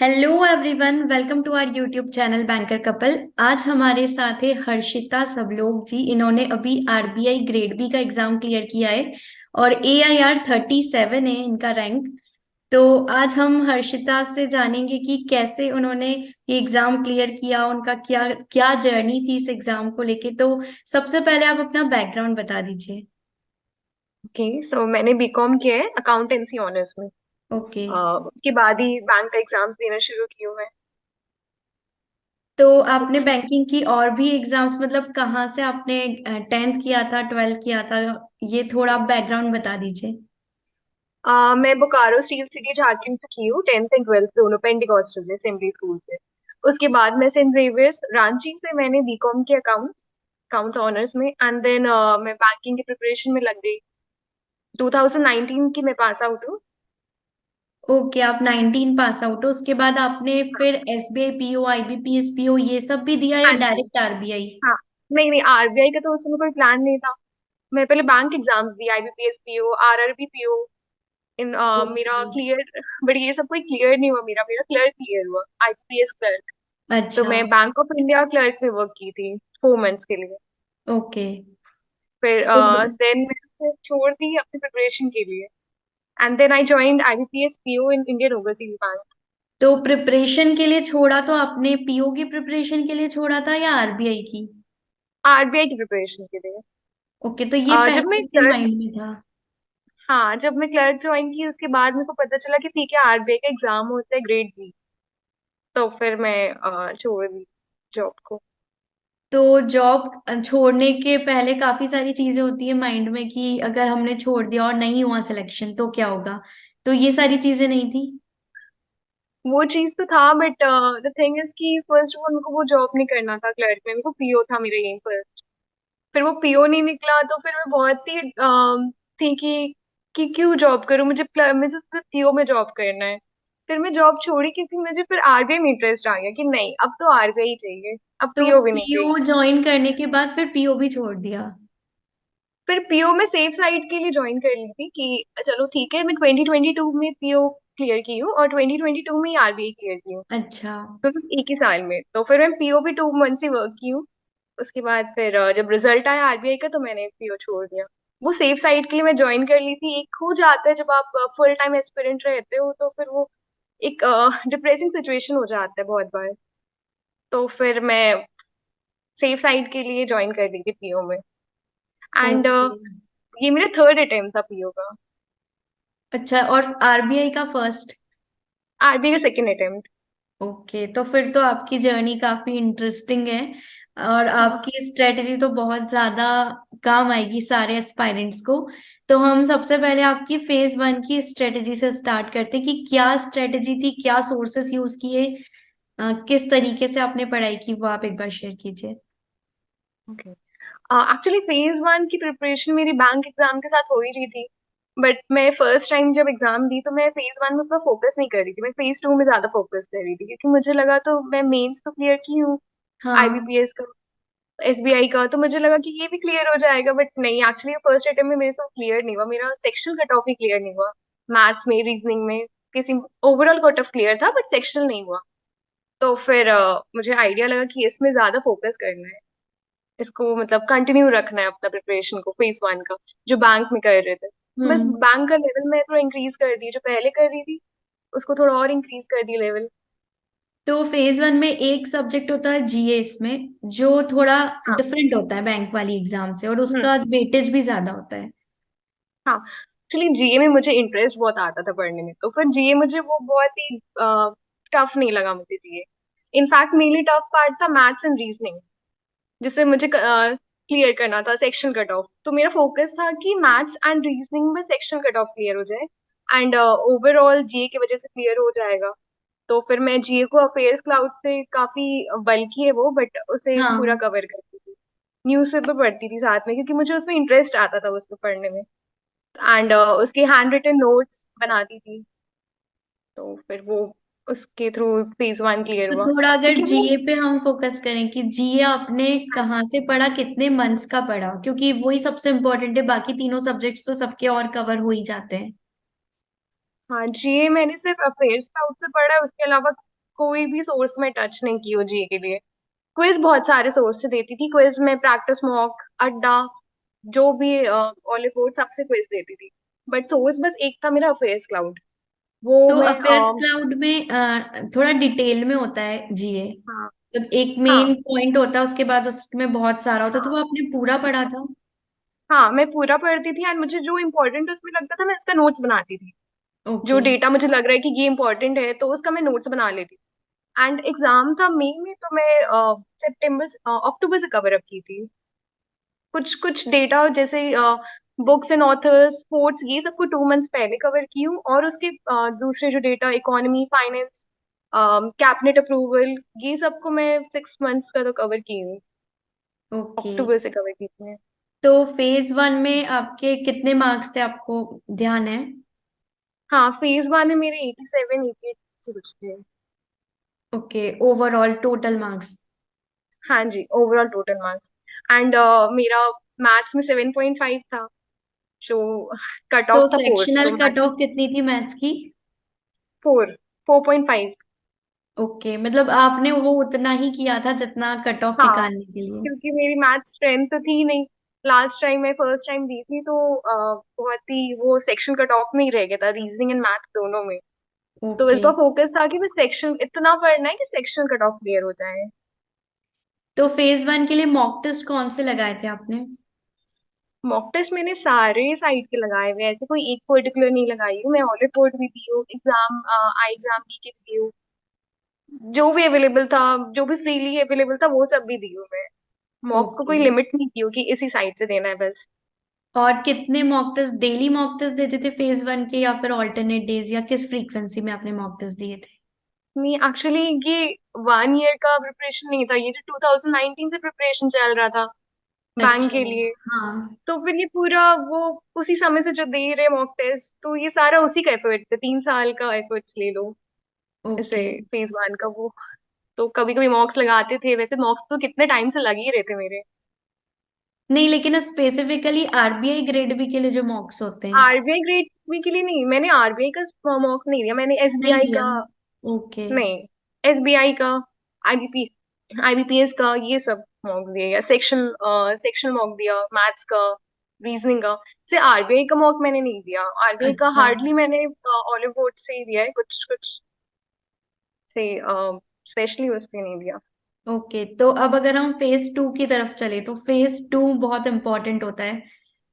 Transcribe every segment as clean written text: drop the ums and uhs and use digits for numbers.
Hello everyone, welcome to our YouTube channel banker couple. आज हमारे साथ है हर्षिता सबलोग जी। इन्होंने अभी आरबीआई ग्रेड बी का एग्जाम क्लियर किया है और AIR 37 है इनका रैंक। तो आज हम हर्षिता से जानेंगे कि कैसे उन्होंने ये एग्जाम क्लियर किया, उनका क्या क्या जर्नी थी इस एग्जाम को लेके। तो सबसे पहले आप अपना बैकग्राउंड बता दीजिए। ओके सो मैंने बीकॉम किया है अकाउंटेंसी ऑनर्स में। ओके। उसके बाद ही बैंक का एग्जाम्स देना शुरू किए हुए हैं। तो आपने बैंकिंग की और भी एग्जाम्स, मतलब कहाँ से आपने 10th किया था, 12th किया था, ये थोड़ा आप बैकग्राउंड बता दीजिए। मैं बोकारो स्टील सिटी झारखंड से की हूँ 10th एंड 12th दोनों पेंटिकॉस्टल से सेंट्रल स्कूल से। उसके बाद मैं सेंट जेवियर्स रांची से मैंने बीकॉम किया अकाउंट्स अकाउंट्स ऑनर्स में एंड देन मैं बैंकिंग की प्रिपरेशन में लग गई। 2019 की मैं पास आउट हूँ। ओके, आप 19 पास आउट हो, उसके बाद आपने फिर SBI PO, IBPS PO ये सब भी दिया या हाँ जी। Direct RBI? हाँ, नहीं नहीं, आरबीआई का तो उस समय कोई प्लान नहीं था। मैं पहले बैंक एग्जाम्स दी, आईबीपीएस पीओ, आरआरबी पीओ। इन मेरा ओके। क्लियर, बट ये सब कोई क्लियर नहीं हुआ। मेरा क्लर्क क्लियर हुआ, आईपीएस क्लर्क। तो अच्छा। मैं बैंक ऑफ इंडिया क्लर्क में वर्क की थी 4 मंथ्स के लिए। ओके। फिर तो देन मैंने छोड़ दी अपनी प्रिपरेशन के लिए and then I joined IBPS PO in Indian Overseas Bank. तो प्रिपरेशन के लिए छोड़ा तो आपने PO की प्रिपरेशन के लिए छोड़ा था या RBI की? आरबीआई की प्रिपरेशन के लिए। ओके, तो ये जब पहले मैं आपके क्लर्क माइंड में था? हाँ, जब मैं क्लर्क ज्वाइन की उसके बाद मेरे को पता चला कि ठीक है, आरबीआई का एग्जाम होता है ग्रेड बी। तो फिर मैं छोड़ दी जॉब को। तो जॉब छोड़ने के पहले काफी सारी चीजें होती है माइंड में कि अगर हमने छोड़ दिया और नहीं हुआ सिलेक्शन तो क्या होगा। तो ये सारी चीजें नहीं थी? वो चीज तो था बट द थिंग इज कि फर्स्ट ऑफ ऑल मेरे को वो जॉब नहीं करना था क्लर्क में। मेरे को पीओ था मेरा एम फर्स्ट। फिर वो पीओ नहीं निकला तो फिर मैं बहुत ही थी कि क्यों जॉब करूं, मुझे सिर्फ पीओ में जॉब करना है। फिर मैं जॉब छोड़ी क्योंकि मुझे फिर आरबीआई में इंटरेस्ट आ गया कि नहीं, अब तो आरबीआई चाहिए, अब तो पीओ भी नहीं चाहिए। PO ज्वाइन करने के बाद फिर PO भी छोड़ दिया? फिर पीओ में सेफ साइड के लिए ज्वाइन कर ली थी कि चलो ठीक है, मैं 2022 में पीओ क्लियर की हूँ और 2022 में ही आरबीआई क्लियर की हूँ। अच्छा। तो बस एक ही साल में तो फिर मैं पीओ भी 2 मंथ ही वर्क की हूँ। उसके बाद फिर जब रिजल्ट आया आरबीआई का तो मैंने पीओ छोड़ दिया। वो सेफ साइड के लिए मैं ज्वाइन कर ली थी। एक हो जाता है जब आप फुल टाइम एस्पिरेंट रहते हो तो फिर वो एक डिप्रेसिंग सिचुएशन हो जाता है बहुत बार। तो फिर मैं सेफ साइड के लिए ज्वाइन कर ली थी पीओ में एंड ओके। ये मेरा थर्ड अटेम्प्ट था पीओ का। अच्छा, और RBI का फर्स्ट? आरबीआई का सेकेंड अटेम्प्ट। ओके, तो फिर तो आपकी जर्नी काफी इंटरेस्टिंग है और आपकी स्ट्रेटजी तो बहुत ज्यादा काम आएगी सारे एस्पायरेंट्स को। तो हम सबसे पहले आपकी फेज 1 की स्ट्रेटजी से स्टार्ट करते हैं कि क्या स्ट्रेटजी थी, क्या सोर्सेस यूज किए, किस तरीके से आपने पढ़ाई की, वो आप एक बार शेयर कीजिए। ओके, एक्चुअली फेज 1 की प्रिपरेशन मेरी बैंक एग्जाम के साथ हो ही रही थी। बट मैं फर्स्ट टाइम जब एग्जाम दी तो मैं फेज 1 में उतना फोकस नहीं कर रही थी, मैं फेज 2 में ज्यादा फोकस कर रही थी क्योंकि मुझे लगा तो मैं मेंस तो क्लियर की हूँ हाँ। आईबीपीएस का, एसबीआई का, तो मुझे लगा कि ये भी क्लियर हो जाएगा। बट नहीं, एक्चुअली फर्स्ट अटेम्प्ट में मेरे से क्लियर नहीं हुआ, मेरा सेक्शनल कट ऑफ ही क्लियर नहीं हुआ। मैथ्स में, रीजनिंग में, किसी ओवरऑल कट ऑफ क्लियर था बट सेक्शनल नहीं हुआ। तो फिर मुझे आइडिया लगा कि इसमें ज्यादा फोकस करना है, इसको मतलब कंटिन्यू रखना है अपना प्रिपरेशन को फेज 1 का जो बैंक में कर रहे थे। बस हम्म। बैंक का लेवल मैं थोड़ा इंक्रीज कर दी, जो पहले कर रही थी उसको थोड़ा और इंक्रीज कर दी लेवल। तो फेज 1 में एक सब्जेक्ट होता है GS में, जो थोड़ा हाँ। डिफरेंट होता है बैंक वाली एग्जाम से, और हम्म। उसका वेटेज भी ज्यादा होता है। हाँ, एक्चुअली जीए में मुझे इंटरेस्ट बहुत आता था पढ़ने में, तो फिर जीए मुझे वो बहुत ही टफ नहीं लगा मुझे जीए। इनफैक्ट मेनली टफ पार्ट था मैथ्स एंड रीजनिंग, जिसे मुझे क्लियर करना था सेक्शन कट ऑफ। तो मेरा फोकस था कि मैथ्स एंड रीजनिंग में सेक्शन कट ऑफ क्लियर हो जाए एंड ओवरऑल जीए की वजह से क्लियर हो जाएगा। तो फिर मैं जीए को अफेयर्स क्लाउड से, काफी बल्कि है वो बट उसे पूरा हाँ। कवर करती थी। न्यूज़पेपर पढ़ती थी साथ में क्योंकि मुझे उसमें इंटरेस्ट आता था उसको पढ़ने में एंड उसके हैंड रिटन नोट्स बनाती थी। तो फिर वो उसके थ्रू फेज 1 क्लियर तो हुआ थोड़ा अगर क्योंकि वो। GA पे हम फोकस करें कि GA आपने कहाँ से पढ़ा, कितने मंथ्स का पढ़ा, क्योंकि वही सबसे इम्पोर्टेंट है, बाकी तीनों सब्जेक्ट्स तो सबके और कवर हो ही जाते हैं। हाँ, जीए मैंने सिर्फ अफेयर्स क्लाउड से पढ़ा है, उसके अलावा कोई भी सोर्स में टच नहीं की हूँ जीए के लिए। क्विज बहुत सारे सोर्स से देती थी, क्विज में प्रैक्टिस मॉक, अड्डा, जो भी ऑलिव सबसे क्विज देती थी। बट सोर्स बस एक था मेरा, अफेयर्स क्लाउड। वो तो मैं अफेयर्स क्लाउड में थोड़ा डिटेल में होता है जीए, हाँ मतलब एक हाँ मेन पॉइंट होता है, उसके बाद उसमें बहुत सारा होता है, तो हाँ वो आपने पूरा पढ़ा था? हाँ, मैं पूरा पढ़ती थी, एंड मुझे जो इम्पोर्टेंट उसमें लगता था मैं उसका नोट्स बनाती थी। जो ओके। डेटा मुझे लग रहा है कि ये इंपॉर्टेंट है तो उसका मैं नोट्स बना लेती थी। एंड एग्जाम था मई में, तो मैं सितंबर अक्टूबर से कवर अप की थी। कुछ कुछ डेटा जैसे बुक्स एंड ऑथर्स, स्पोर्ट्स, ये सबको 2 मंथ्स पहले कवर की हूँ। और उसके दूसरे जो data, economy, finance, cabinet approval, ये सबको मैं 6 मंथ्स का तो कवर की हूँ। ओके। अक्टूबर से कवर की थी मैं। तो फेज वन में आपके कितने मार्क्स थे, आपको ध्यान है? हाँ, फेज 1 में मेरे 87-88 से कुछ थे। Okay, overall total marks? हाँ जी, ओवरऑल टोटल मार्क्स। एंड मेरा मैथ्स में 7.5 था, जो कट तो ऑफ था 4, सेक्शनल तो कट मैथ्स ऑफ कितनी थी मैथ्स की? 4.5। ओके, मतलब आपने वो उतना ही किया था जितना कट ऑफ हाँ, निकालने के लिए? क्योंकि मेरी मैथ स्ट्रेंथ तो थी नहीं। लास्ट टाइम मैं फर्स्ट टाइम दी थी, तो बहुत ही वो सेक्शन कट ऑफ में ही रह गया था, रीजनिंग एंड मैथ दोनों में। तो इस ओके। बार फोकस था कि बस सेक्शन इतना पढ़ना है कि सेक्शन कट ऑफ क्लियर हो जाए। तो फेज वन के लिए मॉक टेस्ट कौन से लगाए थे आपने? मॉक टेस्ट मैंने सारे साइड के लगाए हुए हैं, ऐसे कोई एक पर्टिकुलर नहीं लगाई हूँ। मैं ऑल रिपोर्ट भी दी हूँ, एग्जाम आई एग्जाम भी के दी हूँ, जो भी अवेलेबल था, जो भी फ्रीली अवेलेबल था वो सब भी दी हूँ मैं। मॉक को ओके। कोई लिमिट नहीं की हूँ कि इसी साइड से देना है बस। और कितने mock test, daily mock test देते थे फेज वन के, या फिर ऑल्टरनेट डेज, या किस फ्रीक्वेंसी में आपने मॉक टेस्ट दिए थे? नहीं, एक्चुअली ये 1 ईयर का प्रिपरेशन नहीं था, ये जो 2019 से प्रिपरेशन चल रहा था बैंक अच्छा। के लिए। हाँ। तो फिर ये पूरा वो उसी समय से जो दे रहे मॉक टेस्ट, तो ये सारा उसी का एफर्ट्स है, 3 साल का एफर्ट्स ले लो ऐसे। ओके। फेज 1 का वो, तो कभी कभी मॉक्स लगाते थे, वैसे मॉक्स तो कितने टाइम से लग ही रहे थे मेरे। नहीं, लेकिन स्पेसिफिकली आरबीआई ग्रेड बी के लिए जो मॉक्स होते हैं। आरबीआई ग्रेड बी के लिए नहीं, मैंने आरबीआई का मॉक नहीं दिया, मैंने नहीं एसबीआई दिया? का। ओके। नहीं, एसबीआई का, आईबीपी आईबीपीएस का, ये सब मॉक दिए, या सेक्शन मॉक दिया मैथ्स का, रीजनिंग का। से आरबीआई का मॉक मैंने नहीं दिया, आरबीआई का अच्छा। हार्डली मैंने ऑलिव बोर्ड से ही दिया है, कुछ कुछ से स्पेशली उससे नहीं दिया। ओके, तो अब अगर हम फेज टू की तरफ चले, तो फेज टू बहुत इंपॉर्टेंट होता है,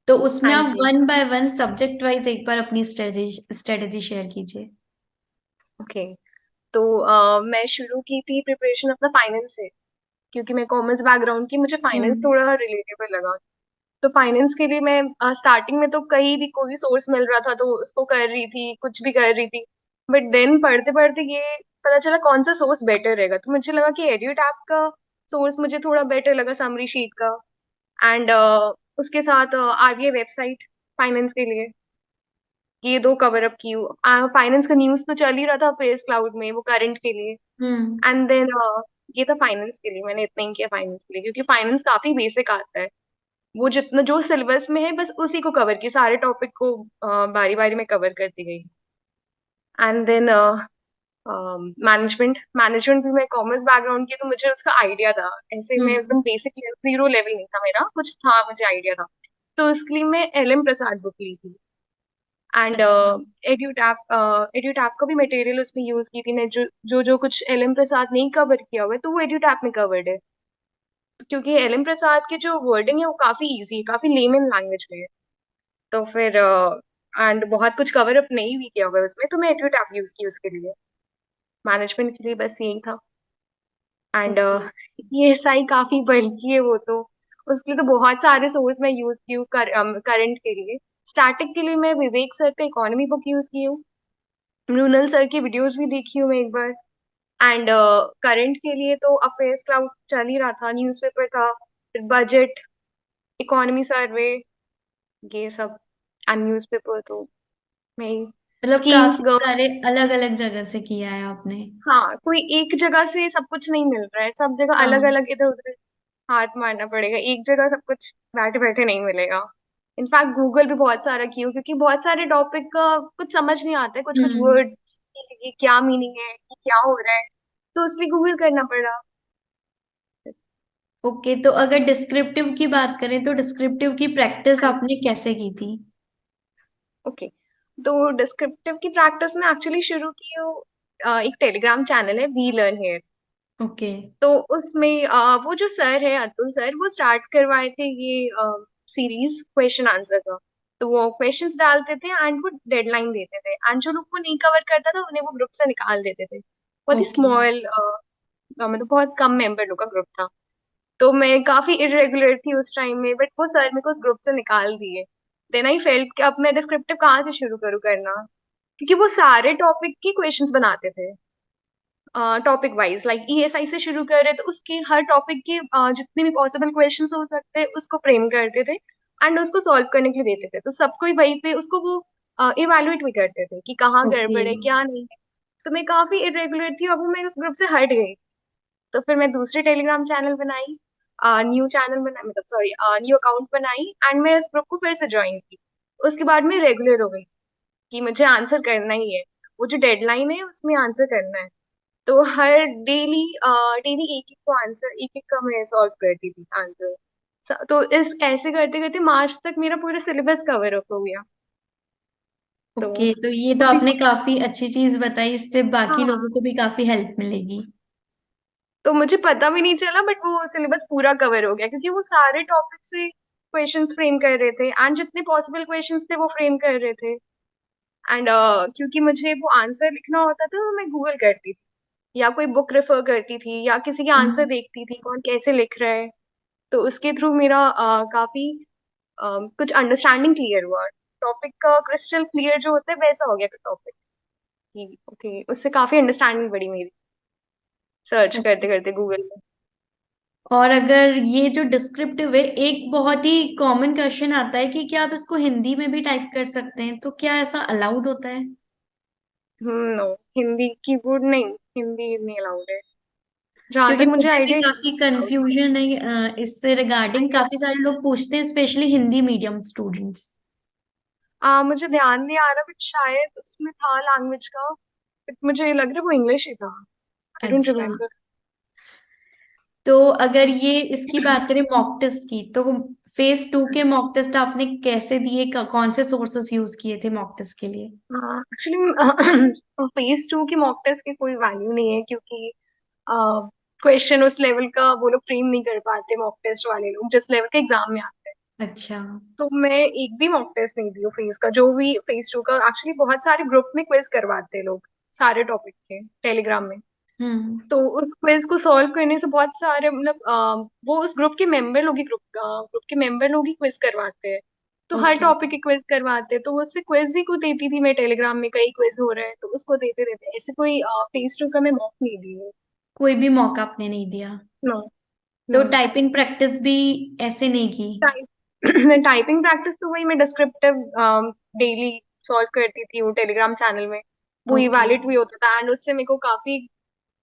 तो उसमें हाँ आप जी। One by one subject wise एक बार अपनी स्ट्रेटेजी स्ट्रेटेजी शेयर कीजिए। ओके, तो मैं शुरू की थी प्रिपरेशन अपना फाइनेंस से, क्योंकि मैं कॉमर्स बैकग्राउंड की, मुझे फाइनेंस हम्म। थोड़ा रिलेटेबल लगा। तो फाइनेंस के लिए मैं स्टार्टिंग में तो कहीं भी कोई भी सोर्स मिल रहा था तो उसको कर रही थी, कुछ भी कर रही थी। बट देन पढ़ते पढ़ते ये पता चला कौन सा सोर्स बेटर रहेगा, तो मुझे लगा कि एड्यूटैप का सोर्स मुझे थोड़ा बेटर लगा, समरी शीट का। एंड उसके साथ आरबीआई वेबसाइट फाइनेंस के लिए, ये दो कवर अप की हूँ। फाइनेंस का न्यूज तो चल ही रहा था फेस क्लाउड में, वो करंट के लिए। हम्म। एंड देन ये था फाइनेंस के लिए, मैंने इतना ही किया फाइनेंस के लिए, क्योंकि फाइनेंस काफी बेसिक आता है। वो जितना जो सिलेबस में है बस उसी को कवर किया, सारे टॉपिक को बारी बारी में कवर करती गई। एंड देन मैनेजमेंट भी मैं कॉमर्स बैकग्राउंड की, तो मुझे उसका आइडिया था। ऐसे मैं हम्म। एकदम बेसिक जीरो लेवल नहीं था मेरा, कुछ था, मुझे आइडिया था। तो उसके लिए मैं एलएम प्रसाद बुक ली थी। एंड अच्छा। एड्यूटैप का भी मटेरियल उसमें यूज की थी मैं, जो जो जो कुछ एलएम प्रसाद नहीं कवर किया हुआ है तो वो एड्यूटैप में कवर्ड है। क्योंकि एलएम प्रसाद की जो वर्डिंग है वो काफी इजी है, काफी लेमन लैंग्वेज में है। तो फिर एंड बहुत कुछ कवर अप नहीं भी किया हुआ है उसमें, तो मैं एड्यूटैप यूज की उसके लिए। मैनेजमेंट के लिए बस यही था। And okay. ये एसआई काफी बल्कि है वो तो, उसके लिए तो बहुत सारे सोर्स मैं यूज की हूँ। करंट के लिए, स्टैटिक के लिए मैं विवेक सर का इकोनॉमी बुक यूज की हूँ, मृणाल सर की वीडियोस भी देखी हूँ मैं एक बार। एंड करंट के लिए तो अफेयर्स क्लाउड चल ही रहा था, न्यूज़पेपर था, फिर बजट, इकोनॉमी सर्वे, ये सब। एंड न्यूज़पेपर तो मैं, मतलब स्कीम्स, काफी सारे अलग अलग जगह से किया है आपने? हाँ, कोई एक जगह से सब कुछ नहीं मिल रहा है, सब जगह अलग हाँ। अलग इधर उधर हाथ मारना पड़ेगा, एक जगह सब कुछ बैठे बैठे नहीं मिलेगा। इनफैक्ट गूगल भी बहुत सारा की हूँ, क्योंकि बहुत सारे टॉपिक का कुछ समझ नहीं आता है, कुछ कुछ हम्म। वर्ड्स, ये क्या मीनिंग है, ये क्या हो रहा है। तो इसलिए गूगल करना पड़ा। ओके, तो अगर डिस्क्रिप्टिव की बात करें तो डिस्क्रिप्टिव की प्रैक्टिस हाँ, आपने कैसे की थी? ओके। तो डिस्क्रिप्टिव की प्रैक्टिस में एक्चुअली शुरू की हो, एक टेलीग्राम चैनल है वी लर्न हियर। ओके। तो उसमें वो जो सर है अतुल सर, वो स्टार्ट करवाए थे ये सीरीज क्वेश्चन आंसर का। तो वो क्वेश्चंस डालते थे एंड वो डेडलाइन देते थे, एंड जो लोग को नहीं कवर करता था उन्हें वो ग्रुप से निकाल देते थे। बहुत ही ओके। स्मॉल, मतलब बहुत कम मेंबर लोग का ग्रुप था। तो मैं काफी इरेगुलर थी उस टाइम में, बट वो सर मेरे को उस ग्रुप से निकाल दिए। देन आई फेल्ट कि अब मैं डिस्क्रिप्टिव कहाँ से शुरू करूँ करना, क्योंकि वो सारे टॉपिक की क्वेश्चंस बनाते थे टॉपिक वाइज। लाइक ईएसआई से शुरू कर रहे तो उसके हर टॉपिक के जितने भी पॉसिबल क्वेश्चंस हो सकते हैं उसको फ्रेम करते थे एंड उसको सॉल्व करने के लिए देते थे। तो सबको ही वहीं पे उसको वो इवेलुएट भी करते थे कि कहाँ ओके। गड़बड़ है क्या नहीं है। तो मैं काफी इरेगुलर थी, अब मैं उस ग्रुप से हट गई। तो फिर मैं दूसरी टेलीग्राम चैनल बनाई, न्यू चैनल बनाई, मतलब सॉरी न्यू अकाउंट बनाई, एंड मैं इस ग्रुप को फिर से ज्वाइन की। उसके बाद मैं रेगुलर हो गई कि मुझे आंसर करना ही है, वो जो डेडलाइन है उसमें आंसर करना है। तो हर डेली डेली एक एक को आंसर, एक एक का मैं सॉल्व करती थी आंसर। तो इस ऐसे करते करते मार्च तक मेरा पूरा सिलेबस कवर अप हो गया। तो ओके, तो ये तो अभी, आपने काफी अच्छी चीज बताई, इससे बाकी लोगों हाँ, को भी काफी हेल्प मिलेगी। तो मुझे पता भी नहीं चला बट वो सिलेबस पूरा कवर हो गया, क्योंकि वो सारे टॉपिक से क्वेश्चंस फ्रेम कर रहे थे एंड जितने पॉसिबल क्वेश्चंस थे वो फ्रेम कर रहे थे। एंड क्योंकि मुझे वो आंसर लिखना होता था तो मैं गूगल करती थी, या कोई बुक रेफर करती थी, या किसी के आंसर हम्म। देखती थी कौन कैसे लिख रहा है। तो उसके थ्रू मेरा काफी कुछ अंडरस्टैंडिंग क्लियर हुआ। टॉपिक का क्रिस्टल क्लियर जो होता है वैसा हो गया टॉपिक कि ओके, उससे काफी अंडरस्टैंडिंग बढ़ी मेरी सर्च करते ओके। करते गूगल में। और अगर ये जो डिस्क्रिप्टिव है, एक बहुत ही कॉमन क्वेश्चन आता है कि क्या आप इसको हिंदी में भी टाइप कर सकते हैं, तो क्या ऐसा अलाउड होता है? नो, हिंदी कीबोर्ड नहीं, हिंदी नहीं अलाउड है जहां क्योंकि तक मुझे मुझे भी आइडिया। काफी कंफ्यूजन है इससे रिगार्डिंग, काफी सारे लोग पूछते हैं, स्पेशली हिंदी मीडियम स्टूडेंट्स। मुझे ध्यान नहीं आ रहा बट शायद उसमें था लैंग्वेज का, but मुझे लग रहा है वो इंग्लिश ही था। आई डोंट अच्छा, रिमेम्बर। तो अगर ये इसकी बात करें मॉक टेस्ट की, तो फेज 2 के मॉक टेस्ट आपने कैसे दिए, कौन से सोर्सेस यूज किए थे मॉक टेस्ट के लिए? एक्चुअली फेज 2 की मॉक टेस्ट की कोई वैल्यू नहीं है, क्योंकि क्वेश्चन उस लेवल का वो लोग फ्रेम नहीं कर पाते मॉक टेस्ट वाले लोग जिस लेवल के एग्जाम में आते हैं। अच्छा। तो मैं एक भी मॉक टेस्ट नहीं दी हूँ फेज का। जो भी फेज 2 का एक्चुअली बहुत सारे ग्रुप में क्विज करवाते हैं लोग सारे टॉपिक के टेलीग्राम में। हम्म। तो उस क्विज को सॉल्व करने से बहुत सारे, मतलब वो उस ग्रुप के मेंबर लोग ही ग्रुप के मेंबर लोग ही क्विज करवाते हैं। तो हर ओके। टॉपिक के क्विज करवाते हैं, तो उससे क्विज ही को देती थी मैं टेलीग्राम में, कई क्विज हो रहे हैं तो उसको देते देते ऐसे कोई फेज 2 का मैं मॉक नहीं दी हूँ। कोई भी मौका आपने नहीं दिया? नो, तो नो। टाइपिंग प्रैक्टिस भी ऐसे नहीं की? टाइपिंग प्रैक्टिस तो वही मैं डिस्क्रिप्टिव डेली सॉल्व करती थी वो टेलीग्राम चैनल में। वो ओके। इवैलिड भी होता था एंड उससे मेरे को काफी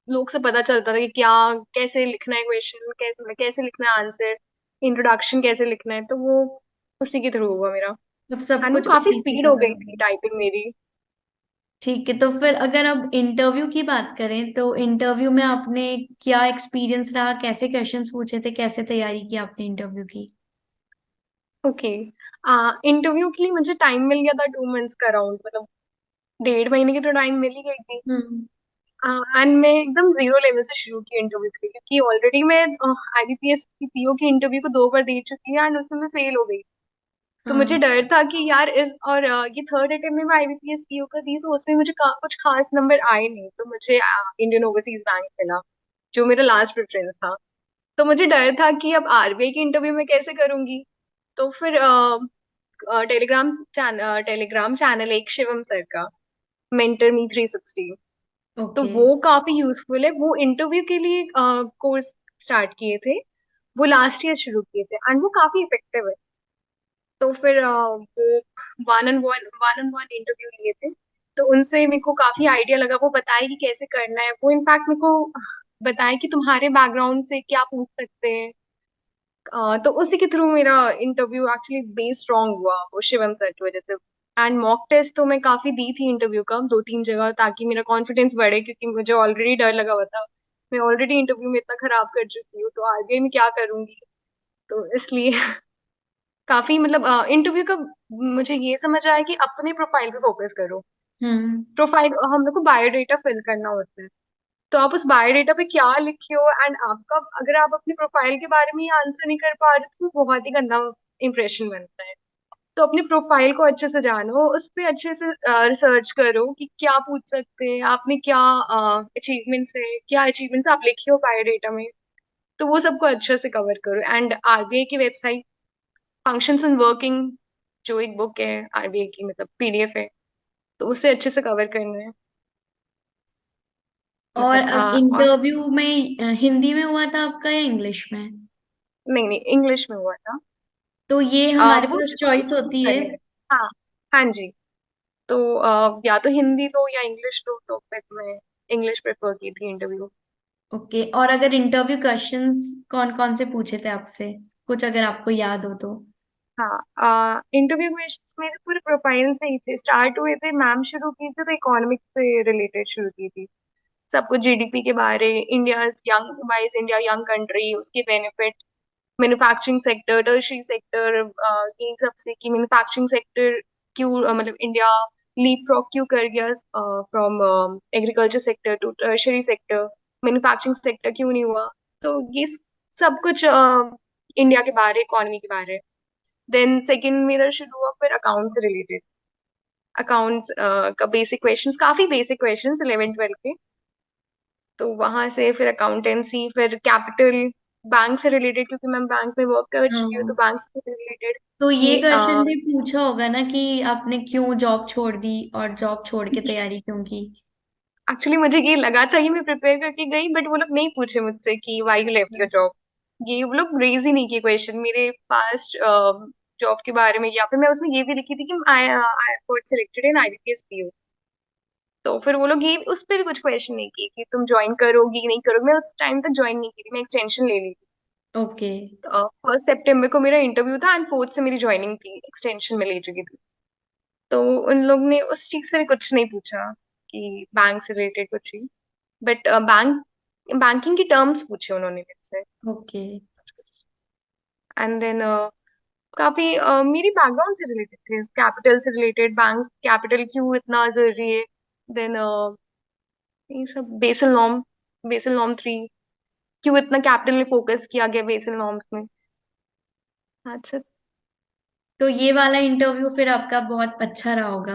लोग से पता चलता था कि क्या कैसे लिखना है क्वेश्चन, कैसे कैसे लिखना है आंसर, इंट्रोडक्शन कैसे लिखना है। तो वो उसी के थ्रू हुआ मेरा। अब सब एंड वो कुछ काफी उसी की स्पीड हो कवर गई हो थी गया। टाइपिंग मेरी। ठीक है, तो फिर अगर अब इंटरव्यू की बात करें, तो इंटरव्यू में आपने क्या एक्सपीरियंस रहा, कैसे क्वेश्चंस पूछे थे, कैसे तैयारी की आपने इंटरव्यू की? ओके, इंटरव्यू के लिए मुझे टाइम मिल गया था 2 मंथ्स का अराउंड, मतलब 1.5 महीने की तो टाइम मिल ही गई थी। हम्म। एंड मैं एकदम जीरो लेवल से शुरू की इंटरव्यू के लिए, क्योंकि ऑलरेडी मैं आईबीपीएस की पीओ की इंटरव्यू को 2 बार दे चुकी है एंड उसमें मैं फेल हो गई। तो मुझे हाँ। डर था कि यार इस और ये थर्ड अटेम्प्ट में मैं आईबीपीएस पीओ का दी तो उसमें मुझे कुछ खास नंबर आए नहीं, तो मुझे इंडियन ओवरसीज बैंक मिला जो मेरा लास्ट प्रेफरेंस था। तो मुझे डर था कि अब आरबीआई की इंटरव्यू में कैसे करूंगी। तो फिर टेलीग्राम चैनल एक शिवम सर का, मेंटर मी 360। तो ओके। वो काफी यूजफुल है। वो इंटरव्यू के लिए कोर्स स्टार्ट किए थे, वो लास्ट ईयर शुरू किए थे एंड वो काफी इफेक्टिव है। तो फिर वो वन ऑन वन इंटरव्यू लिए थे। तो उनसे मेरे को काफी आइडिया लगा, वो बताए कि कैसे करना है। वो इनफैक्ट मेरे को बताए कि तुम्हारे बैकग्राउंड से क्या पूछ सकते हैं। तो उसी के थ्रू मेरा इंटरव्यू एक्चुअली बेस स्ट्रांग हुआ वो शिवम सर की वजह से। एंड मॉक टेस्ट तो मैं काफी दी थी इंटरव्यू का 2-3 जगह, ताकि मेरा कॉन्फिडेंस बढ़े, क्योंकि मुझे ऑलरेडी डर लगा हुआ था मैं ऑलरेडी इंटरव्यू में इतना खराब कर चुकी हूँ, तो आगे में क्या करूंगी। तो इसलिए काफी मतलब इंटरव्यू का मुझे ये समझ आया कि अपने प्रोफाइल पे फोकस करो। हम्म। प्रोफाइल हम लोग को बायोडेटा फिल करना होता है, तो आप उस बायोडेटा पे क्या लिखे हो, एंड आपका अगर आप अपनी प्रोफाइल के बारे में ही आंसर नहीं कर पा रहे तो वो बहुत ही गंदा इंप्रेशन बनता है। तो अपनी प्रोफाइल को अच्छे से जानो, उस पे अच्छे से रिसर्च करो कि क्या पूछ सकते हैं, आपने क्या अचीवमेंट्स है, क्या अचीवमेंट्स आप लिखे हो बायोडेटा में। तो वो सबको अच्छे से कवर करो। एंड आरबीआई की वेबसाइट फंक्शंस एंड वर्किंग, जो एक बुक है आरबीआई की, मतलब पीडीएफ है, तो उससे अच्छे से कवर करना है। और मतलब और इंटरव्यू में हिंदी में हुआ था आपका या इंग्लिश में? नहीं नहीं, इंग्लिश में हुआ था। तो ये हमारे वो पास चॉइस होती है। हाँ, हाँ जी। तो या तो हिंदी लो या इंग्लिश लो, तो फिर मैं इंग्लिश प्रेफर की थी इंटरव्यू। ओके, और अगर इंटरव्यू क्वेश्चंस कौन कौन से पूछे थे आपसे, कुछ अगर आपको याद हो तो? हाँ, इंटरव्यू क्वेश्चंस मेरे पूरे प्रोफाइल से ही थे, स्टार्ट हुए थे, मैम शुरू की थी तो इकोनॉमिक्स से रिलेटेड शुरू की थी। सब कुछ जीडीपी के बारे, India young, why is India young country, उसके benefit, manufacturing sector, tertiary sector, ये सब से कि मैन्युफैक्चरिंग सेक्टर क्यों मतलब इंडिया लीप फ्रॉग क्यों कर गया from agriculture sector to tertiary sector, manufacturing sector क्यों नहीं हुआ। तो ये सब कुछ इंडिया के बारे, इकोनॉमी के बारे। देन सेकंड मेरा शुरू हुआ फिर अकाउंट से रिलेटेड। अकाउंट्स का बेसिक क्वेश्चंस, काफी बेसिक क्वेश्चंस 11 12 के। तो वहां से फिर अकाउंटेंसी, फिर कैपिटल, बैंक से रिलेटेड, क्योंकि मैं बैंक में वर्क कर चुकी हूँ, तो हाँ, बैंक से रिलेटेड तो ये कि क्वेश्चन भी पूछा होगा ना कि आपने क्यों जॉब छोड़ दी और जॉब छोड़ के तैयारी क्यों की? एक्चुअली मुझे ये लगा था कि मैं प्रिपेयर करके गई, बट वो लोग नहीं पूछे मुझसे कि why you left your job. ये वो लोग रेज ही नहीं किए क्वेश्चन मेरे पास्ट जॉब के बारे में, या फिर मैं उसमें ये भी लिखी थी कि I I got selected in IBPS PO. तो फिर वो लोग ये उस पर भी कुछ क्वेश्चन नहीं किए कि तुम ज्वाइन करोगी नहीं करोगी। मैं उस टाइम तक ज्वाइन नहीं की थी, मैं एक्सटेंशन ले ली थी। ओके। 1 सितंबर को मेरा इंटरव्यू था एंड 4 से मेरी ज्वाइनिंग थी, एक्सटेंशन में ले चुकी थी। तो उन लोग ने उस चीज से भी कुछ नहीं पूछा कि बैंक से रिलेटेड कुछ ही, बट बैंकिंग की टर्म्स पूछे उन्होंने मुझसे। ओके। एंड देन काफी मेरी बैकग्राउंड से रिलेटेड थे, कैपिटल से रिलेटेड, बैंक कैपिटल क्यों इतना जरूरी है। देन ये सब बेसल नॉर्म 3, क्यों इतना कैपिटल में फोकस किया गया बेसल नॉर्म्स में। अच्छा। तो ये वाला इंटरव्यू फिर आपका बहुत अच्छा रहा होगा।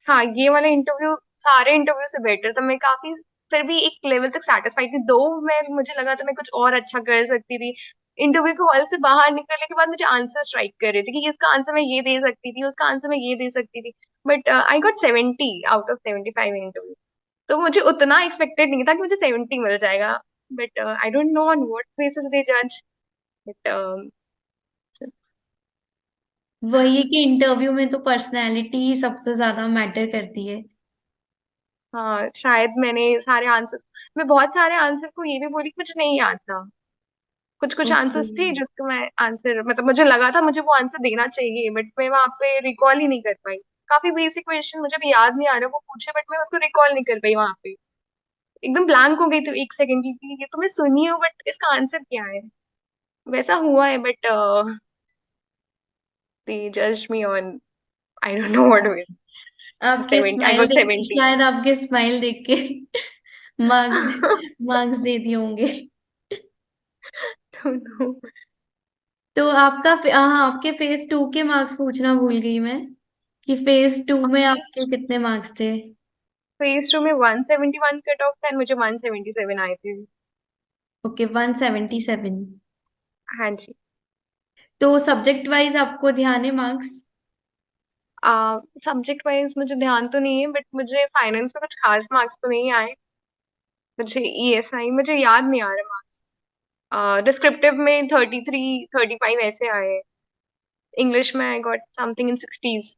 हाँ, ये वाला इंटरव्यू सारे इंटरव्यू से बेटर था। मैं काफी फिर भी एक लेवल तक सेटिस्फाइड थी, दो मैं मुझे लगा था मैं कुछ और अच्छा कर सकती थी। इंटरव्यू के हॉल से बाहर निकलने के बाद मुझे आंसर स्ट्राइक कर रहे थे कि इसका आंसर मैं ये दे सकती थी, उसका आंसर मैं ये दे सकती थी। But I got 70 out of 75 interview. तो मुझे उतना एक्सपेक्टेड नहीं था कि मुझे 70 मिल जाएगा। But I don't know on what basis they जज। बट वही है कि इंटरव्यू में तो पर्सनैलिटी ही सबसे ज्यादा मैटर करती है। हाँ, शायद मैंने सारे आंसर्स, मैं बहुत सारे आंसर को ये भी बोली कुछ नहीं याद था। कुछ कुछ ओके। आंसर्स थे जिसको मैं आंसर मतलब मुझे लगा था मुझे वो आंसर देना चाहिए, बट मैं वहां पे रिकॉल ही नहीं कर पाई। काफी बेसिक क्वेश्चन मुझे भी याद नहीं आ रहा वो पूछे, बट मैं उसको रिकॉल नहीं कर पाई वहां पे। एकदम ब्लैंक हो गई थी 1 सेकंड की कि ये तो मैं सुनी हूँ बट इसका आंसर क्या है। वैसा हुआ है, but they judged me on, I don't know what way. आपके 70, आई स्माइल गॉट देख के, 70। शायद आपके स्माइल देख के मार्क्स मार्क्स दे दिए होंगे। तो आपका हाँ, आपके फेज 2 के मार्क्स पूछना भूल गई मैं कि फेज 2 में आपके कितने मार्क्स थे? फेज 2 में 171 कट ऑफ था and मुझे 177 आए थे। ओके, 177। हाँ जी। तो सब्जेक्ट वाइज आपको ध्यान है मार्क्स? सब्जेक्ट वाइज मुझे ध्यान तो नहीं है, बट मुझे फाइनेंस में कुछ खास मार्क्स तो नहीं आए। मुझे ईएसआई मुझे याद नहीं आ रहा मार्क्स। डिस्क्रिप्टिव में 33 35 ऐसे आए। इंग्लिश में I got something in 60s।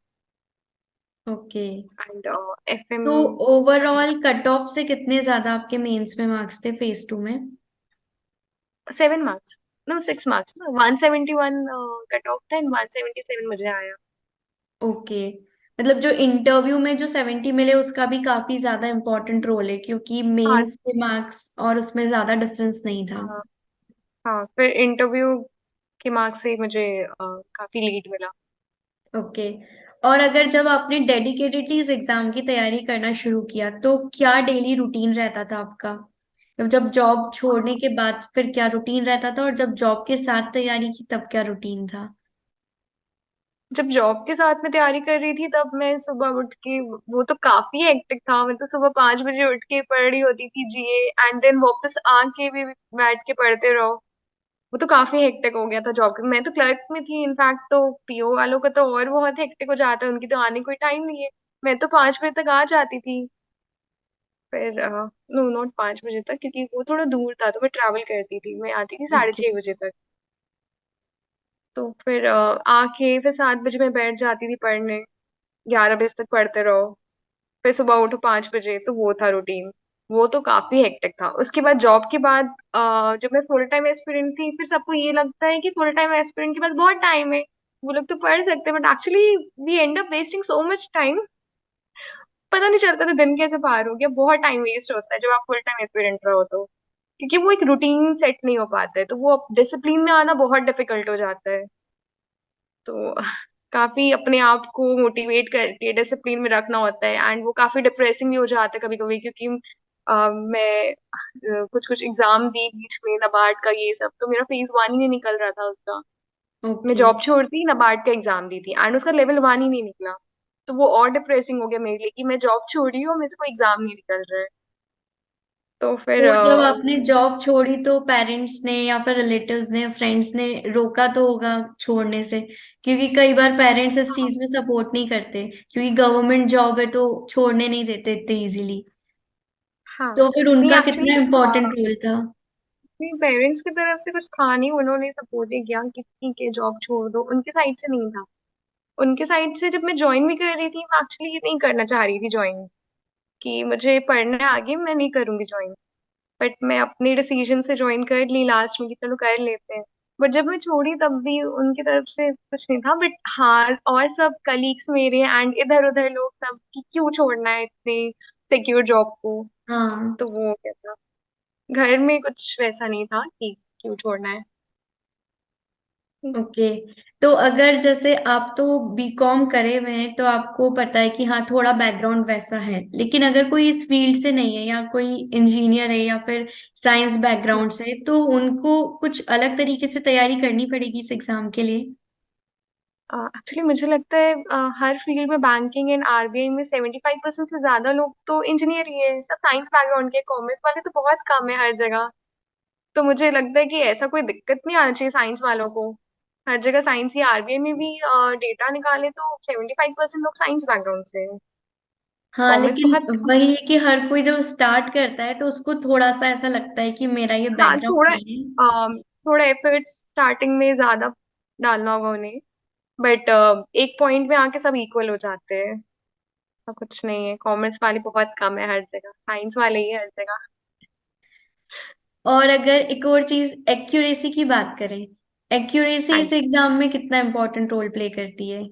Okay. And FM तो ओवरऑल कट ऑफ से कितने ज्यादा आपके मेंस में मार्क्स थे फेज 2 में? 7 मार्क्स, नो 6 मार्क्स ना, 171 कट ऑफ था एंड 177 मुझे आया। ओके। मतलब जो इंटरव्यू में जो 70 मिले उसका भी काफी ज्यादा इम्पोर्टेंट रोल है, क्योंकि हाँ। मेंस के मार्क्स और उसमें ज्यादा डिफरेंस नहीं था। हाँ। हाँ, फिर इंटरव्यू के मार्क्स से मुझे काफी लीड मिला। ओके। और अगर जब आपने डेडिकेटेडली इस एग्जाम की तैयारी करना शुरू किया तो क्या डेली रूटीन रहता था आपका? जब जॉब छोड़ने के बाद फिर क्या रूटीन रहता था, और जब जॉब के साथ तैयारी की तब क्या रूटीन था? जब जॉब के साथ में तैयारी कर रही थी तब मैं सुबह उठ के, वो तो काफी हेक्टिक था। मैं तो सुबह 5 बजे उठ के पढ़ रही होती थी जीए, एंड देन वापस आके भी बैठ के पढ़ते रहो। वो तो काफी हेक्टिक हो गया था जॉब। मैं तो क्लर्क में थी इनफैक्ट, तो पीओ वालों का तो और बहुत हेक्टिक हो जाता है, उनकी तो आने कोई टाइम नहीं है। मैं तो 5 बजे तक आ जाती थी। फिर नो, नॉट 5 बजे तक, क्योंकि वो थोड़ा दूर था तो मैं ट्रैवल करती थी। मैं आती थी साढ़े ओके। छह बजे तक। तो फिर आके फिर 7 बजे मैं बैठ जाती थी पढ़ने। 11 बजे तक पढ़ते रहो। फिर सुबह उठो 5 बजे, तो वो था रूटीन। वो तो काफी हेक्टिक था। उसके बाद जॉब के बाद जब मैं फुल टाइम एस्पिरेंट थी, फिर सबको ये लगता है कि फुल टाइम एस्पिरेंट के पास बहुत टाइम है, वो लोग तो पढ़ सकते हैं, but actually we end up wasting so much time. पता नहीं चलता था दिन कैसे पार हो गया। बहुत टाइम वेस्ट होता है जब आप फुल टाइम एस्पिरेंट रहो तो, क्योंकि वो एक रूटीन सेट नहीं हो पाता है, तो वो डिसिप्लिन में आना बहुत डिफिकल्ट हो जाता है। तो काफी अपने आप को मोटिवेट करके डिसिप्लिन में रखना होता है, एंड वो काफी डिप्रेसिंग भी हो जाता है कभी कभी, क्योंकि मैं कुछ कुछ एग्जाम दी बीच में नबार्ड का, ये सब तो मेरा फेज वन ही नहीं निकल रहा था उसका। मैं ओके। जॉब छोड़ती नबार्ड का एग्जाम दी थी एंड उसका लेवल वन ही नहीं निकला। तो वो और डिप्रेसिंग हो गया मेरे लिए कि मैं जॉब छोड़ी हूँ, मेरे से कोई एग्जाम नहीं निकल रहा है। तो फिर तो जब आपने जॉब छोड़ी तो पेरेंट्स ने या फिर रिलेटिव्स ने, फ्रेंड्स ने रोका तो होगा छोड़ने से? क्योंकि कई बार पेरेंट्स इस चीज में सपोर्ट नहीं करते, क्योंकि गवर्नमेंट जॉब है तो छोड़ने नहीं देते इतने इजीली। हाँ। तो फिर नहीं, उनका एक्चुअली कितना इम्पोर्टेंट रोल था? पेरेंट्स की तरफ से कुछ था नहीं, उन्होंने सपोर्ट ही किया कि ठीक है जॉब छोड़ दो, उनके साइड से नहीं था। उनके साइड से जब मैं ज्वाइन भी कर रही थी, मैं एक्चुअली ये नहीं करना चाह रही थी ज्वाइन, कि मुझे पढ़ना है आगे, मैं नहीं करूंगी ज्वाइन। बट मैं अपने डिसीजन से ज्वाइन कर ली लास्ट में कि चलो कर लेते हैं। बट जब मैं छोड़ी तब भी उनकी तरफ से कुछ नहीं था। बट हाँ, और सब कलीग्स मेरे एंड इधर उधर लोग सब कि क्यों छोड़ना है इतने सिक्योर जॉब को। हाँ। तो वो क्या था, घर में कुछ वैसा नहीं था कि क्यों छोड़ना है। ओके। तो अगर जैसे आप तो बीकॉम करे हुए हैं तो आपको पता है कि हाँ थोड़ा बैकग्राउंड वैसा है, लेकिन अगर कोई इस फील्ड से नहीं है या कोई इंजीनियर है या फिर साइंस बैकग्राउंड से है, तो उनको कुछ अलग तरीके से तैयारी करनी पड़ेगी इस एग्जाम के लिए? एक्चुअली मुझे लगता है हर फील्ड में, बैंकिंग एंड आरबीआई में 75% से ज्यादा लोग तो इंजीनियर ही है, सब साइंस बैकग्राउंड के। कॉमर्स वाले तो बहुत कम है हर जगह। तो मुझे लगता है कि ऐसा कोई दिक्कत नहीं आना चाहिए साइंस वालों को। हर जगह साइंस ही, आरबीआई में भी डेटा निकाले तो 75% लोग साइंस बैकग्राउंड से हैं। हाँ, कॉमर्स बहुत लेकिन वही है कि हर कोई जब स्टार्ट करता है तो उसको थोड़ा सा ऐसा लगता है कि मेरा ये हाँ, बैकग्राउंड नहीं है। थोड़ा एफर्ट्स स्टार्टिंग में ज्यादा डालना होगा उन्हें। बट एक पॉइंट में आके सब इक्वल हो जाते हैं। ऐसा कुछ नहीं है, कॉमर्स वाले बहुत कम है हर जगह, साइंस वाले ही है हर जगह। और अगर एक और चीज एक्यूरेसी की बात करें, एक्यूरेसी हाँ। इस एग्जाम में कितना इम्पोर्टेंट रोल प्ले करती है?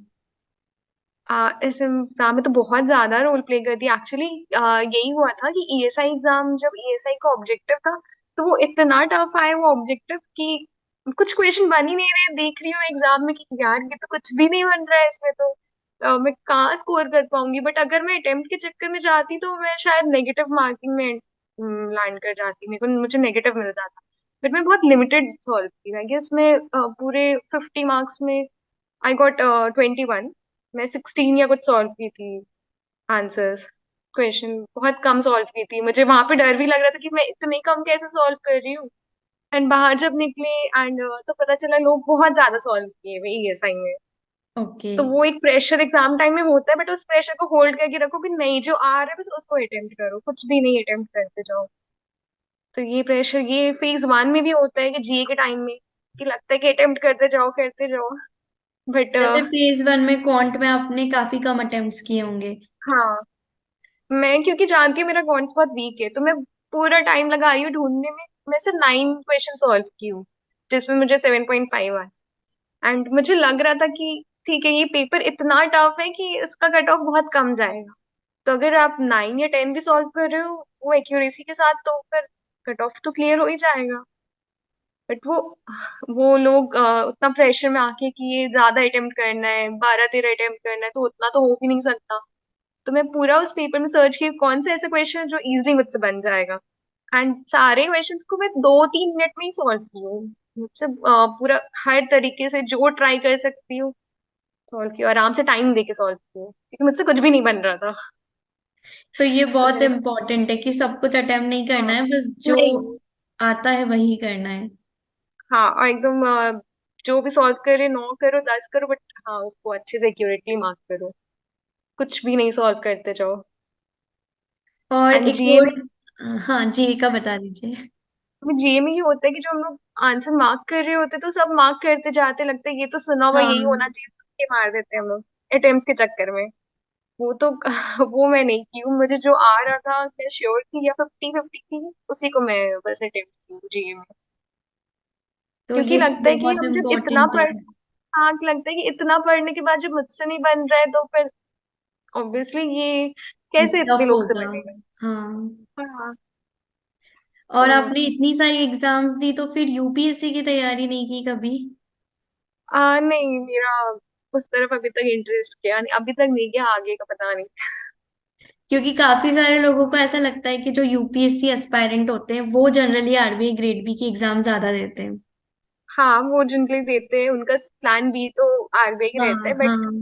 इस एग्जाम में तो बहुत ज्यादा रोल प्ले करती है एक्चुअली। यही हुआ था कि ईएसआई एग्जाम, जब ईएसआई का ऑब्जेक्टिव था, तो वो इतना टफ आया वो ऑब्जेक्टिव कि कुछ क्वेश्चन बन ही नहीं रहे। देख रही हूँ एग्जाम में कि यार ये तो कुछ भी नहीं बन रहा है इसमें, तो मैं कहाँ स्कोर कर पाऊंगी। बट अगर मैं अटेम्प्ट के चक्कर में जाती तो मैं शायद नेगेटिव मार्किंग में लैंड कर जाती, मेरे को मुझे नेगेटिव मिल जाता। बट मैं बहुत लिमिटेड सॉल्व की, आई गेस मैं पूरे 50 मार्क्स में आई गॉट 21। मैं 16 या कुछ सॉल्व की थी आंसर्स। क्वेश्चन बहुत कम सॉल्व की थी, मुझे वहां पे डर भी लग रहा था कि मैं इतने कम कैसे सॉल्व कर रही हूँ। एंड बाहर जब निकले एंड तो पता चला लोग बहुत ज्यादा सॉल्व किए हुए ईएसआई में। ओके। तो वो एक प्रेशर एग्जाम टाइम में होता है, बट उस प्रेशर को होल्ड करके रखो कि नहीं, जो आ रहा है बस उसको अटेम्प्ट करो, कुछ भी नहीं अटेम्प्ट करते जाओ। तो ये प्रेशर ये फेज वन में भी होता है कि जीए के टाइम में, कि लगता है कि अटेम्प्ट करते जाओ। बट जैसे फेज वन में क्वांट में आपने काफी कम अटेम्प्ट्स किए होंगे। हाँ, मैं क्योंकि जानती हूँ मेरा अकाउंट्स बहुत वीक है, तो मैं पूरा टाइम लगाई हूँ ढूंढने में। मैं सिर्फ 9 क्वेश्चन सॉल्व की हूँ, जिसमें मुझे 7.5 आए। एंड मुझे लग रहा था कि ठीक है ये पेपर इतना टफ है कि इसका कट ऑफ बहुत कम जाएगा। तो अगर आप 9 या 10 भी सॉल्व कर रहे हो वो एक्यूरेसी के साथ, तो फिर कट ऑफ तो क्लियर हो ही जाएगा। बट वो लोग उतना प्रेशर में आके कि ये ज्यादा अटेम्प्ट करना है, 12-13 अटेम्प्ट करना है, तो उतना तो हो भी नहीं सकता। तो मैं पूरा उस पेपर में सर्च की कौन से ऐसे क्वेश्चन जो इजीली मुझसे बन जाएगा, एंड सारे क्वेश्चंस को मैं 2-3 मिनट में ही सॉल्व की हूँ। मुझसे पूरा हर तरीके से जो ट्राई कर सकती हूँ सॉल्व किया, आराम से टाइम दे के सॉल्व किया, क्योंकि मुझसे कुछ भी नहीं बन रहा था। तो ये तो बहुत मैंने इम्पोर्टेंट है कि सब कुछ अटेम्प्ट नहीं करना हाँ है, बस जो नहीं, आता है वही करना है। हाँ और एकदम जो भी सॉल्व करे 9 करो 10 करो, बट हाँ उसको अच्छे से एक्यूरेटली मार्क करो, कुछ भी नहीं सॉल्व करते जाओ। और एंड एक जीए में, और, हाँ जी का बता दीजिए। जीए में ये होता है कि जो हम लोग आंसर मार्क कर रहे होते तो सब मार्क करते जाते, लगता है ये तो सुना हुआ यही होना हाँ, चाहिए, तो ये मार देते हैं हम लोग अटेम्प्ट्स के चक्कर में। वो तो वो मैं नहीं की हूँ, मुझे जो आ रहा था मैं श्योर थी या 50-50 थी, उसी को मैं बस अटेम्प्ट की हूँ जीए में। तो क्योंकि ये तो लगता है कि बहुत हम जब इतना इम्पोर्टेंट है। पढ़, हाँ कि लगता है कि इतना पढ़ने के बाद जब मुझसे नहीं बन रहा है तो फिर ऑब्वियसली ये कैसे इतने टफ लोग से होगा। बनेगा। हाँ, हाँ और तो आपने इतनी सारी एग्जाम्स दी तो फिर यूपीएससी की तैयारी नहीं की कभी? नहीं मेरा उस तरफ अभी तक इंटरेस्ट गया नहीं, अभी तक नहीं गया, आगे का पता नहीं। क्योंकि काफी सारे लोगों को ऐसा लगता है कि जो यूपीएससी एस्पायरेंट होते हैं वो जनरली आरबीआई ग्रेड बी की एग्जाम ज्यादा देते हैं। हाँ वो जिनके लिए देते हैं उनका प्लान बी तो आरबीआई रहता है, हाँ बट हाँ।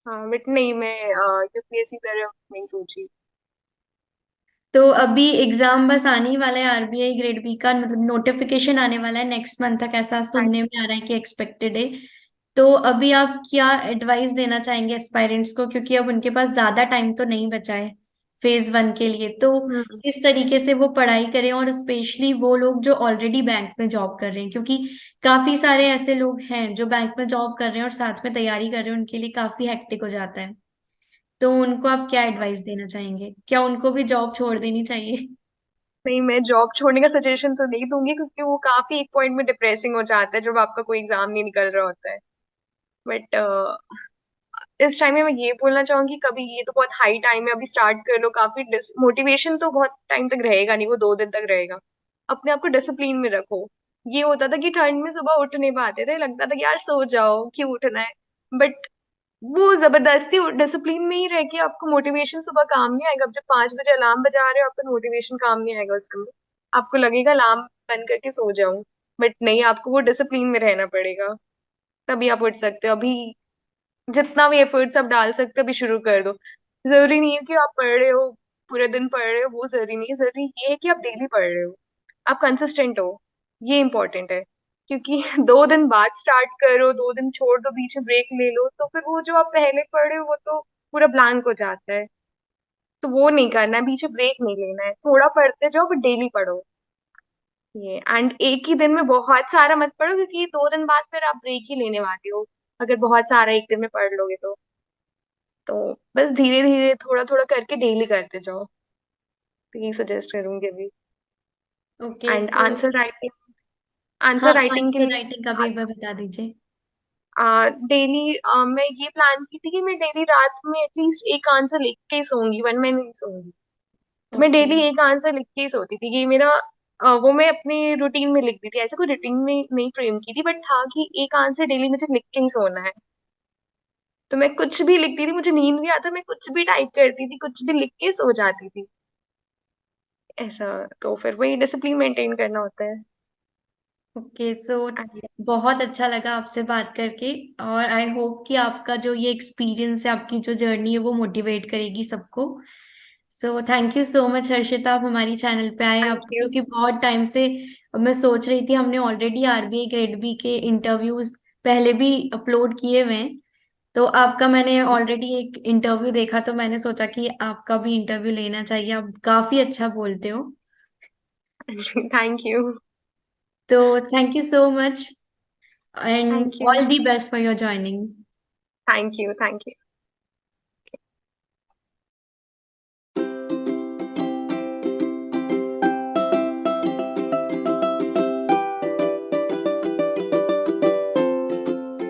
हाँ बट नहीं मैं यूपीएससी तरफ नहीं सोची। तो अभी एग्जाम बस आने ही वाला है आरबीआई ग्रेड बी का, मतलब नोटिफिकेशन आने वाला है नेक्स्ट मंथ तक, ऐसा हाँ सुनने में आ रहा है कि एक्सपेक्टेड है। तो अभी आप क्या एडवाइस देना चाहेंगे एस्पायरेंट्स को, क्योंकि अब उनके पास ज्यादा टाइम तो नहीं बचा है फेज वन के लिए, तो हम्म, किस तरीके से वो पढ़ाई करें, और स्पेशली वो लोग जो ऑलरेडी बैंक में जॉब कर रहे हैं, क्योंकि काफी सारे ऐसे लोग हैं जो बैंक में जॉब कर रहे हैं और साथ में तैयारी कर रहे हैं, उनके लिए काफी हेक्टिक हो जाता है। तो उनको आप क्या एडवाइस देना चाहेंगे, क्या उनको भी जॉब छोड़ देनी चाहिए? नहीं मैं जॉब छोड़ने का सजेशन तो नहीं दूंगी, क्योंकि वो काफी एक पॉइंट में डिप्रेसिंग हो जाता है जब आपका कोई एग्जाम नहीं निकल रहा होता है। बट इस टाइम में मैं ये बोलना चाहूंगी, कभी ये तो बहुत हाई टाइम है, अभी स्टार्ट कर लो, काफी मोटिवेशन तो बहुत टाइम तक रहेगा नहीं, वो 2 दिन तक रहेगा। अपने आप को डिसिप्लिन में रखो। ये होता था कि ठंड में सुबह उठ नहीं पाते थे, लगता था कि यार सो जाओ क्यों उठना है, बट वो जबरदस्ती डिसिप्लिन में ही रह के आपको मोटिवेशन सुबह काम नहीं आएगा। अब जब 5 बजे अलार्म बजा रहे हो आपका मोटिवेशन काम नहीं आएगा उस समय, आपको लगेगा अलार्म बंद करके सो जाऊं, बट नहीं, आपको वो डिसिप्लिन में रहना पड़ेगा, तभी आप उठ सकते हो। अभी जितना भी एफर्ट्स आप डाल सकते हो अभी शुरू कर दो। जरूरी नहीं है कि आप पढ़ रहे हो, पूरे दिन पढ़ रहे हो, वो जरूरी नहीं है, जरूरी ये है कि आप डेली पढ़ रहे हो, आप कंसिस्टेंट हो, ये इंपॉर्टेंट है। क्योंकि 2 दिन बाद स्टार्ट करो, 2 दिन छोड़ दो, बीच में ब्रेक ले लो, तो फिर वो जो आप पहले पढ़े हो वो तो पूरा ब्लैंक हो जाता है। तो वो नहीं करना है, बीच में ब्रेक नहीं लेना है, थोड़ा पढ़ते जाओ बट डेली पढ़ो। ये एंड एक ही दिन में बहुत सारा मत पढ़ो, क्योंकि 2 दिन बाद फिर आप ब्रेक ही लेने वाले हो अगर बहुत सारा एक दिन में पढ़ लोगे तो बस धीरे धीरे थोड़ा थोड़ा करके डेली करते जाओ, तो यही सजेस्ट करूंगी अभी। Okay and so, answer writing, हाँ आंसर राइटिंग के आंसर लिए राइटिंग का भी एक बार बता दीजिए। डेली मैं ये प्लान की थी कि मैं डेली रात में एटलीस्ट एक आंसर लिख के ही सोऊंगी, वन में नहीं सोऊंगी। तो मैं ओके। डेली एक आंसर लिख के ही सोती थी, ये मेरा वो मैं अपने रूटीन में लिखती थी, ऐसे कोई रूटीन में नहीं फ्रेम की थी, बट था कि एक आंसर डेली मुझे लिख के ही सोना है। तो मैं कुछ भी लिखती थी, मुझे नींद भी आता, मैं कुछ भी टाइप करती थी, कुछ भी लिख के सो जाती थी, ऐसा। तो फिर वही डिसिप्लिन मेंटेन करना होता है। ओके सो, बहुत अच्छा लगा आपसे बात करके, और आई होप कि आपका जो ये एक्सपीरियंस है, आपकी जो जर्नी है वो मोटिवेट करेगी सबको। So thank you so much Harshita, आप हमारी चैनल पे आए थैंक आप, यू। क्योंकि बहुत टाइम से मैं सोच रही थी, हमने ऑलरेडी आरबीआई ग्रेड बी के इंटरव्यूज पहले भी अपलोड किए हुए हैं, तो आपका मैंने ऑलरेडी एक इंटरव्यू देखा, तो मैंने सोचा कि आपका भी इंटरव्यू लेना चाहिए, आप काफी अच्छा बोलते हो। Thank you. तो thank you so much, and thank you. all the best for your joining. Thank you. Thank you.